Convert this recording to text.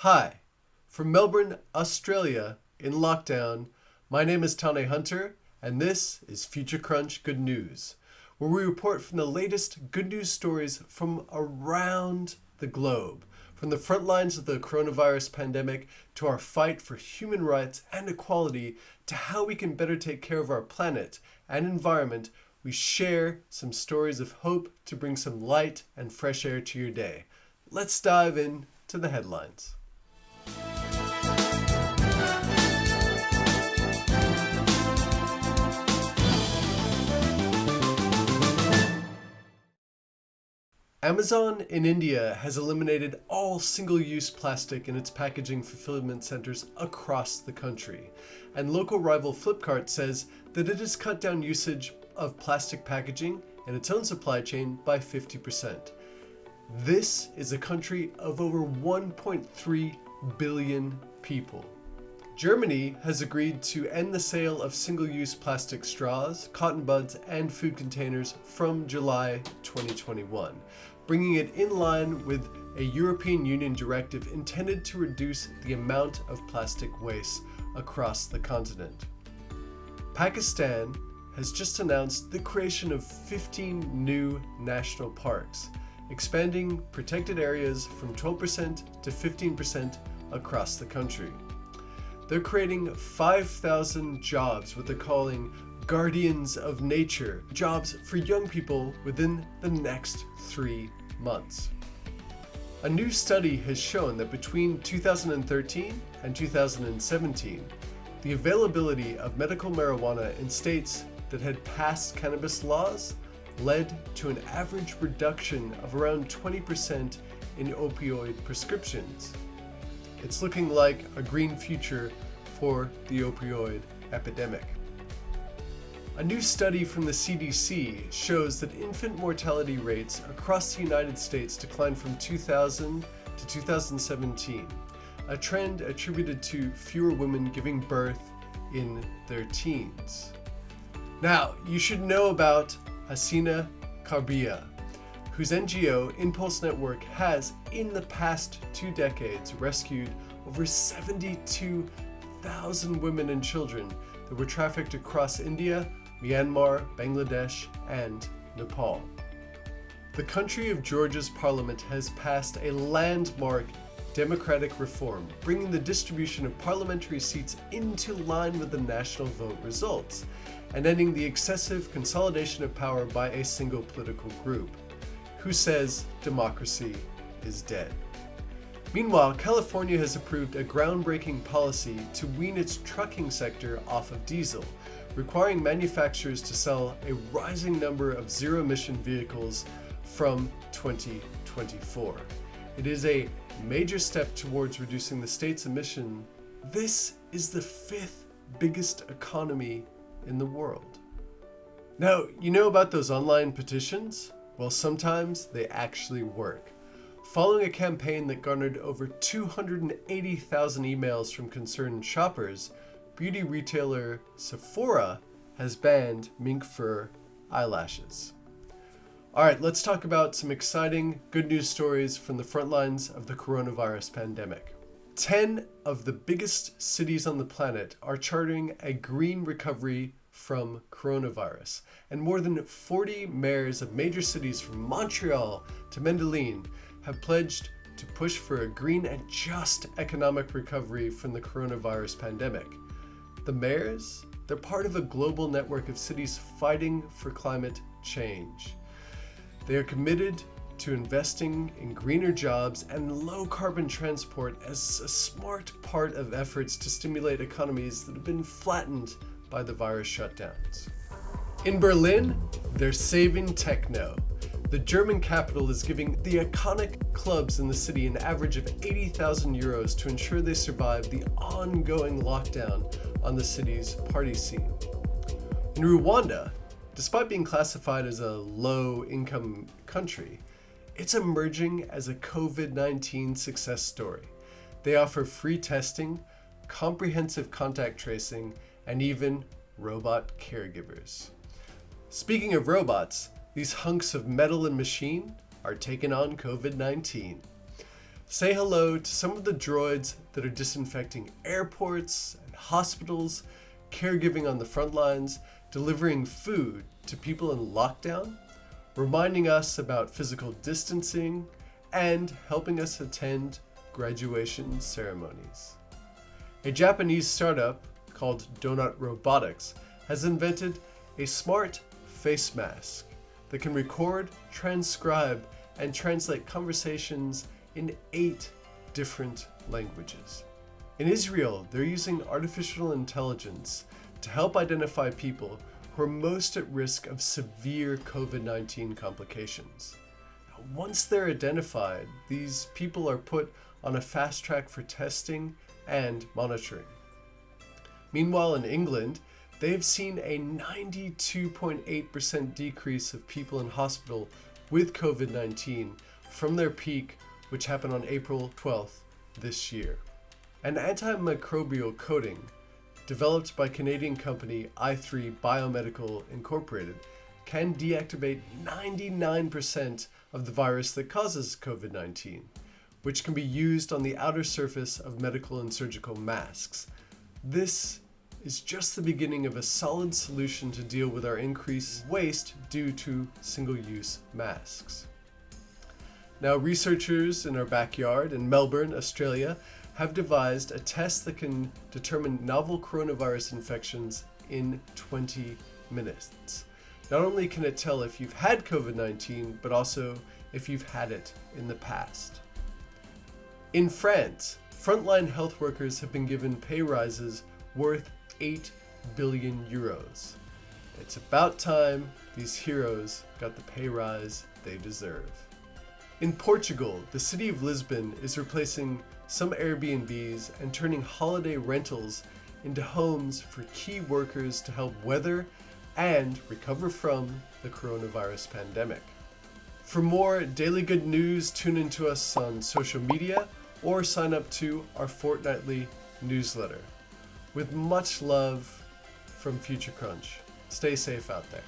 Hi, from Melbourne, Australia, in lockdown, my name is Tane Hunter, and this is Future Crunch Good News, where we report from the latest good news stories from around the globe, from the front lines of the coronavirus pandemic to our fight for human rights and equality to how we can better take care of our planet and environment. We share some stories of hope to bring some light and fresh air to your day. Let's dive in to the headlines. Amazon in India has eliminated all single-use plastic in its packaging fulfillment centers across the country. And local rival Flipkart says that it has cut down usage of plastic packaging in its own supply chain by 50%. This is a country of over 1.3 billion people. Germany has agreed to end the sale of single-use plastic straws, cotton buds, and food containers from July 2021, bringing it in line with a European Union directive intended to reduce the amount of plastic waste across the continent. Pakistan has just announced the creation of 15 new national parks, expanding protected areas from 12% to 15% across the country. They're creating 5,000 jobs, what they're calling Guardians of Nature, jobs for young people within the next 3 months. A new study has shown that between 2013 and 2017, the availability of medical marijuana in states that had passed cannabis laws led to an average reduction of around 20% in opioid prescriptions. It's looking like a green future for the opioid epidemic. A new study from the CDC shows that infant mortality rates across the United States declined from 2000 to 2017, a trend attributed to fewer women giving birth in their teens. Now, you should know about Hasina Karbia, whose NGO Impulse Network has, in the past 2 decades, rescued over 72,000 women and children that were trafficked across India, Myanmar, Bangladesh, and Nepal. The country of Georgia's parliament has passed a landmark democratic reform, bringing the distribution of parliamentary seats into line with the national vote results, and ending the excessive consolidation of power by a single political group, who says democracy is dead. Meanwhile, California has approved a groundbreaking policy to wean its trucking sector off of diesel, requiring manufacturers to sell a rising number of zero-emission vehicles from 2024. It is a major step towards reducing the state's emission. This is the 5th biggest economy in the world. Now, you know about those online petitions? Well, sometimes they actually work. Following a campaign that garnered over 280,000 emails from concerned shoppers, beauty retailer Sephora has banned mink fur eyelashes. Alright, let's talk about some exciting good news stories from the front lines of the coronavirus pandemic. 10 of the biggest cities on the planet are charting a green recovery from coronavirus, and more than 40 mayors of major cities from Montreal to Medellin have pledged to push for a green and just economic recovery from the coronavirus pandemic. The mayors, they're part of a global network of cities fighting for climate change. They are committed to investing in greener jobs and low carbon transport as a smart part of efforts to stimulate economies that have been flattened by the virus shutdowns. In Berlin, they're saving techno. The German capital is giving the iconic clubs in the city an average of 80,000 euros to ensure they survive the ongoing lockdown on the city's party scene. In Rwanda, despite being classified as a low-income country, it's emerging as a COVID-19 success story. They offer free testing, comprehensive contact tracing, and even robot caregivers. Speaking of robots, these hunks of metal and machine are taking on COVID-19. Say hello to some of the droids that are disinfecting airports and hospitals, caregiving on the front lines, delivering food to people in lockdown, reminding us about physical distancing, and helping us attend graduation ceremonies. A Japanese startup called Donut Robotics has invented a smart face mask that can record, transcribe, and translate conversations in 8 different languages. In Israel, they're using artificial intelligence to help identify people who are most at risk of severe COVID-19 complications. Now, once they're identified, these people are put on a fast track for testing and monitoring. Meanwhile, in England, they've seen a 92.8% decrease of people in hospital with COVID-19 from their peak, which happened on April 12th this year. An antimicrobial coating developed by Canadian company i3 Biomedical Incorporated can deactivate 99% of the virus that causes COVID-19, which can be used on the outer surface of medical and surgical masks. This is just the beginning of a solid solution to deal with our increased waste due to single-use masks. Now, researchers in our backyard in Melbourne, Australia, have devised a test that can determine novel coronavirus infections in 20 minutes. Not only can it tell if you've had COVID-19, but also if you've had it in the past. In France, frontline health workers have been given pay rises worth 8 billion euros. It's about time these heroes got the pay rise they deserve. In Portugal, the city of Lisbon is replacing some AIRBNB'S and turning holiday rentals into homes for key workers to help weather and recover from the coronavirus pandemic. For more daily good news, tune into us on social media or sign up to our fortnightly newsletter. With much love from Future Crunch. Stay safe out there.